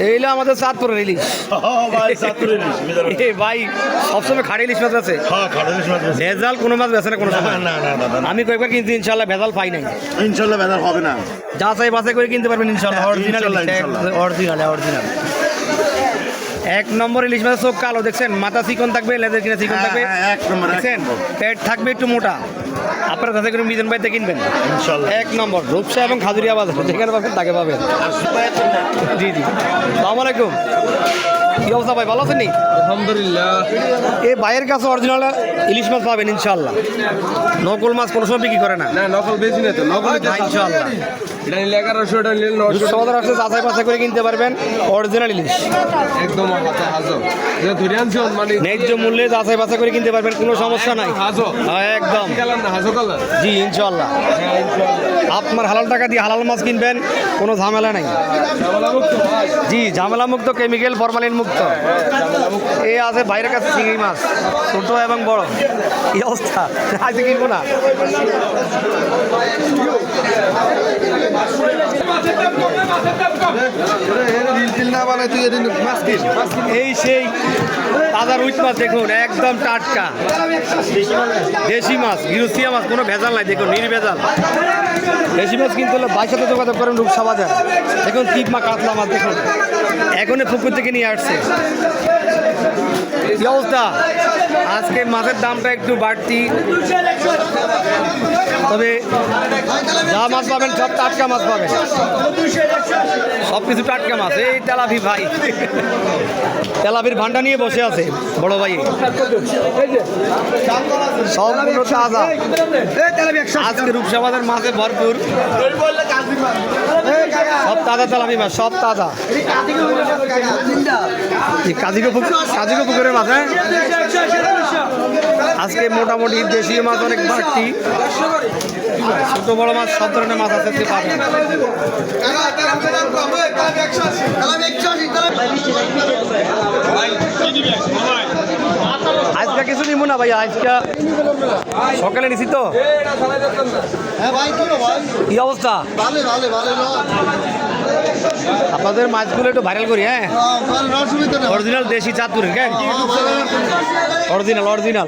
এইলো আমাদের চাঁদপুরের ইলিশ ভাই সবসময় খাড়ি ইলিশ মাছ আছে। ভেজাল কোনো মাছ বেছে না কোনো সময়। আমি কয়েকবার কিনছি, ইনশাল্লাহ ভেজাল পাই নাই। ইনশাল্লাহ ভেজাল হবে না, যাচাই বাছাই করে কিনতে পারবেন ইনশাল্লাহ। অরিজিনাল অরিজিনাল এক নম্বর ইলিশ মাছের চোখ কালো দেখছেন, মাথা চিকন থাকবে, লেজের কিনা চিকন থাকবে, দেখছেন পেট থাকবে একটু মোটা। আপনারা যাচাই করে মিজান ভাইতে কিনবেন এক নম্বর। রূপসা এবং খাজুরিয়া বাজার যেখানে পাবেন তাকে পাবেন। জি জি, আসসালামু আলাইকুম। কি অবস্থা ভাই, ভালো আছেন নি? আলহামদুলিল্লাহ। এই ভাইয়ের কাছে অরিজিনাল ইলিশ মাছ পাবেন ইনশাল্লাহ। নকল মাছ কোনো সময় বিক্রি করে না। না নকল বেশি না তো, নকল ইনশাল্লাহ। এটা নিলে 1100, এটা নিলে 900 সমাধান আসছে, যাচাই বাছাই করে কিনতে পারবেন অরিজিনাল ইলিশ একদম হাজো। যে ধরে আনছি মানে ন্যায্য মূল্যে যাচাই বাছাই করে কিনতে পারবেন, কোনো সমস্যা নাই। হাজো একদম কালার না, হাজো কালার। জি ইনশাল্লাহ। আপনার হালাল টাকা দিয়ে হালাল মাছ কিনবেন, কোনো ঝামেলা নাই। জি ঝামেলা মুক্ত, কেমিক্যাল ফরমালিন মুক্ত। এই আছে বাইরের কাছে চিংড়ি মাছ, ছোট এবং বড়। কি অবস্থা, আজকে কিনবো না। এই সেই তাজা রুই মাছ দেখুন, একদম টাটকা দেশি মাছ, গিরুসিয়া মাছ, কোনো ভেজাল নাই। দেখুন নির্ভেজাল দেশি মাছ কিনতে হলে বাইর সাথে যোগাযোগ করেন রূপসা বাজার। দেখুন কিপমা কাতলা মাছ দেখুন, এখনই পুকুর থেকে নিয়ে আসছে। কি অবস্থা, আজকে মাছের দামটা একটু বাড়তি, তবে যা মাছ পাবেন সব টাটকা মাছ পাবেন, সব কিছু টাটকা মাছ। এই তেলাপি ভাই, তেলাপির ভান্ডা নিয়ে বসে আছে বড় ভাই, সবগুলো তাজা। আজকে রূপসা বাজার মাছে ভরপুর, সব তাজা তেলাপি মাছ, সব তাজা। কাজিগো পুকুরের মাছ। হ্যাঁ আজকে মোটামুটি দেশীয় মাছ অনেক বাড়তি, ছোট বড় মাছ সব ধরনের মাছ আছে পাবেন। আজকে কিছু নিব না ভাইয়া, আজকে সকালে নিছি তো। কি অবস্থা, আপনাদের মাছগুলো একটু ভাইরাল করি। হ্যাঁ অরিজিনাল দেশি চাঁদপুরের। হ্যাঁ অরিজিনাল অরিজিনাল।